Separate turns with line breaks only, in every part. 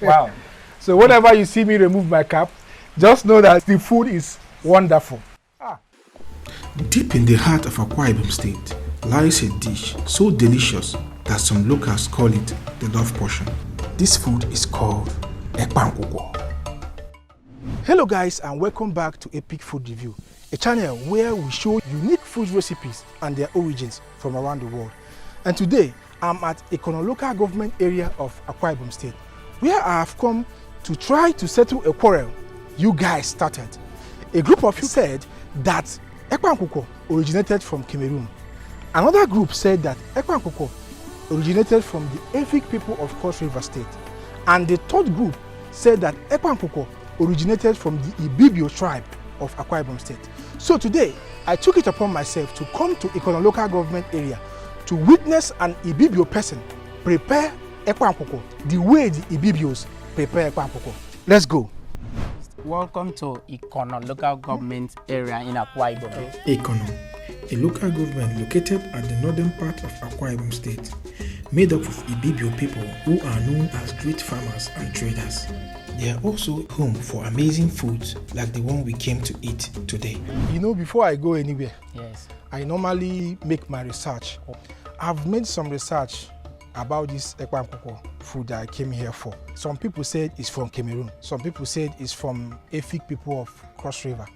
Wow.
So whenever you see me remove my cap, just know that the food is wonderful.
Deep in the heart of Akwa Ibom State lies a dish so delicious that some locals call it the love portion. This food is called Ekpang Nkwukwo.
Hello guys, and welcome back to Epic Food Review, a channel where we show unique food recipes and their origins from around the world. And today I'm at Ekpang local government area of Akwa Ibom State, where I have come to try to settle a quarrel you guys started. A group of you said that Ekpang Nkwukwo originated from Cameroon. Another group said that Ekpang Nkwukwo originated from the Efik people of Cross River State. And the third group said that Ekpang Nkwukwo originated from the Ibibio tribe of Akwa Ibom State. So today, I took it upon myself to come to Ekpang local government area to witness an Ibibio person prepare Ekpang Nkwukwo the way the Ibibios prepare Ekpang Nkwukwo. Let's go.
Welcome to Ekpang local government area in Akwa Ibom.
Ekpang, a local government located at the northern part of Akwa Ibom State, made up of Ibibio people who are known as great farmers and traders. They are also home for amazing foods like the one we came to eat today.
You know, before I go anywhere,
Yes.
I normally make my research. I've made some research about this Ekpang Nkwukwo food that I came here for. Some people said it's from Cameroon. Some people said it's from Efik people of Cross River.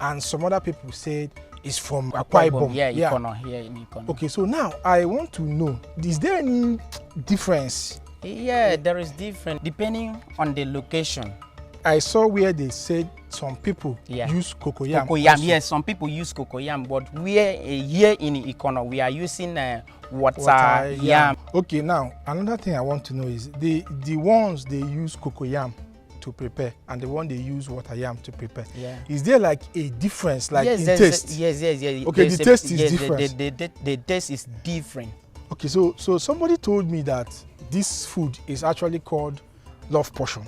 And some other people said it's from Akwa Ibom.
Yeah, Ekpang here in Ekpang.
Okay, so now I want to know, is there any difference?
Yeah, there is different depending on the location.
I saw where they said some people use cocoyam.
Cocoyam, yes, some people use cocoyam, but we are here in Ekpang, we are using water yam.
Okay, now another thing I want to know is the ones they use cocoyam to prepare and the one they use water yam to prepare.
Yeah.
Is there like a difference, like
yes,
in taste?
Yes.
Okay, the taste is different.
The taste is different.
Okay, so somebody told me that this food is actually called love portion.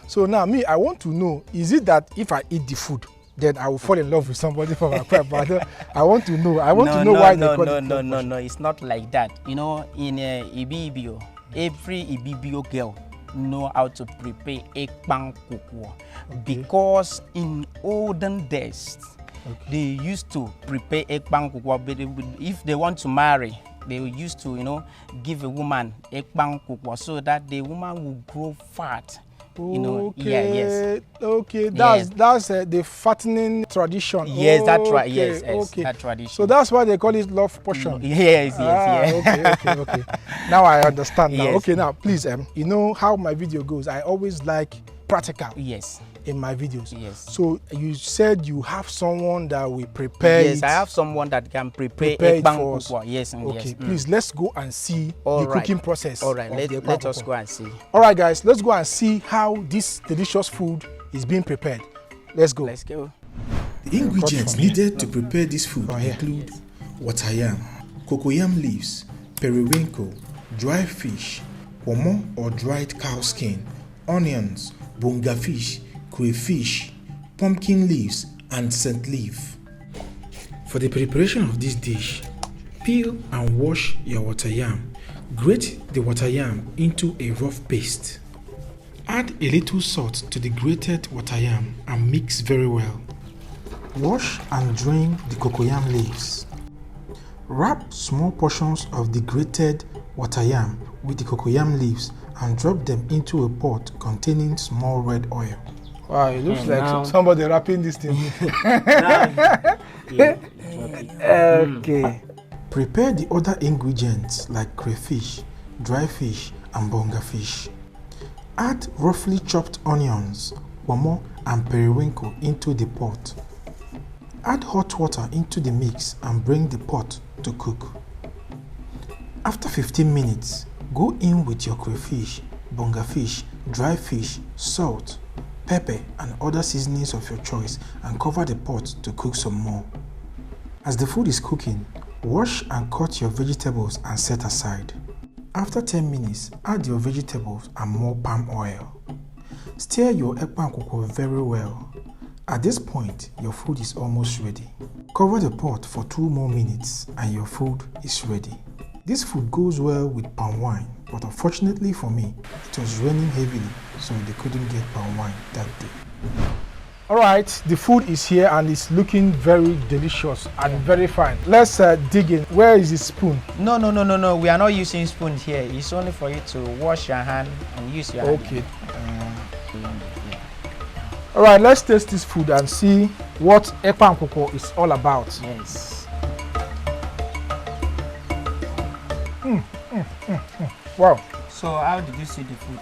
So now me, I want to know, is it that if I eat the food, then I will fall in love with somebody from Akwa Ibom? I want to know. I want to know why they call it love portion.
No, it's not like that. You know, in Ibibio, every Ibibio girl know how to prepare Ekpang Nkwukwo. Because in olden days, they used to prepare Ekpang Nkwukwo, but if they want to marry, they used to, give a woman Ekpang Nkwukwo so that the woman will grow fat.
Okay, that's the fattening tradition.
Yes, that's right. Yes, that tradition.
So that's why they call it love portion.
Yes.
Okay. Now I understand. Now,
yes.
okay. Now, please, you know how my video goes. I always like practical.
Yes.
In my videos.
Yes.
So you said you have someone that will prepare it.
Yes, I have someone that can prepare Ekpang Nkwukwo. Yes.
Okay, please let's go and see the cooking process.
All right, let us go and see.
All right, guys, let's go and see how this delicious food is being prepared. Let's go.
Let's go.
The ingredients needed to prepare this food include water yam, cocoyam leaves, periwinkle, dry fish, pomo or dried cow skin, onions, bonga fish, crayfish, pumpkin leaves, and scent leaf. For the preparation of this dish, peel and wash your water yam. Grate the water yam into a rough paste. Add a little salt to the grated water yam and mix very well. Wash and drain the cocoyam leaves. Wrap small portions of the grated water yam with the cocoyam leaves and drop them into a pot containing small red oil.
Wow, it looks like somebody wrapping this thing. Okay.
Prepare the other ingredients like crayfish, dry fish, and bonga fish. Add roughly chopped onions, pomo, and periwinkle into the pot. Add hot water into the mix and bring the pot to cook. After 15 minutes, go in with your crayfish, bonga fish, dry fish, salt, pepper, and other seasonings of your choice and cover the pot to cook some more. As the food is cooking, wash and cut your vegetables and set aside. After 10 minutes, add your vegetables and more palm oil. Stir your Ekpang Nkwukwo very well. At this point, your food is almost ready. Cover the pot for 2 more minutes and your food is ready. This food goes well with palm wine, but unfortunately for me, it was raining heavily, so they couldn't get palm wine that day.
All right, the food is here and it's looking very delicious and very fine. Let's dig in. Where is the spoon?
No. We are not using spoons here. It's only for you to wash your hand and use your hand.
Okay. All right, let's taste this food and see what Ekpang Nkwukwo is all about.
Yes.
Wow,
So how did you see the food?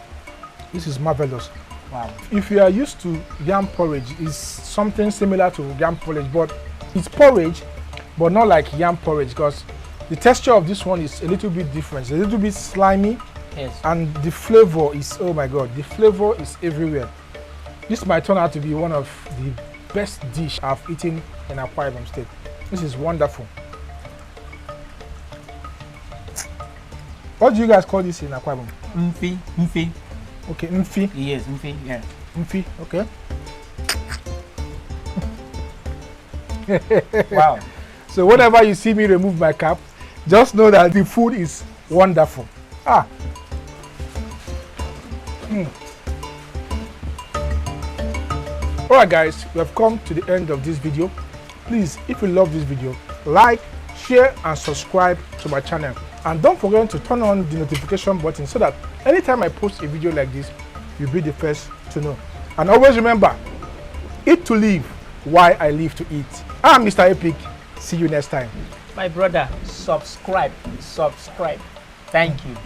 this is marvelous.
Wow.
If you are used to yam porridge, it's something similar to yam porridge, but it's porridge, but not like yam porridge, because the texture of this one is a little bit different. It's a little bit slimy,
Yes.
and the flavor is, oh my God, the flavor is everywhere. This might turn out to be one of the best dish I've eaten in Akwa Ibom State. This is wonderful. What do you guys call this in Akwa Ibom?
Mfi.
Okay, mfi.
Yes, mfi. Yeah.
Mfi, okay.
Wow.
So whenever you see me remove my cap, just know that the food is wonderful. Ah. Alright guys, we have come to the end of this video. Please, if you love this video, like, share and subscribe to my channel. And don't forget to turn on the notification button so that anytime I post a video like this, you'll be the first to know. And always remember, eat to live while I live to eat. I'm Mr. Epic. See you next time.
My brother, subscribe. Thank you.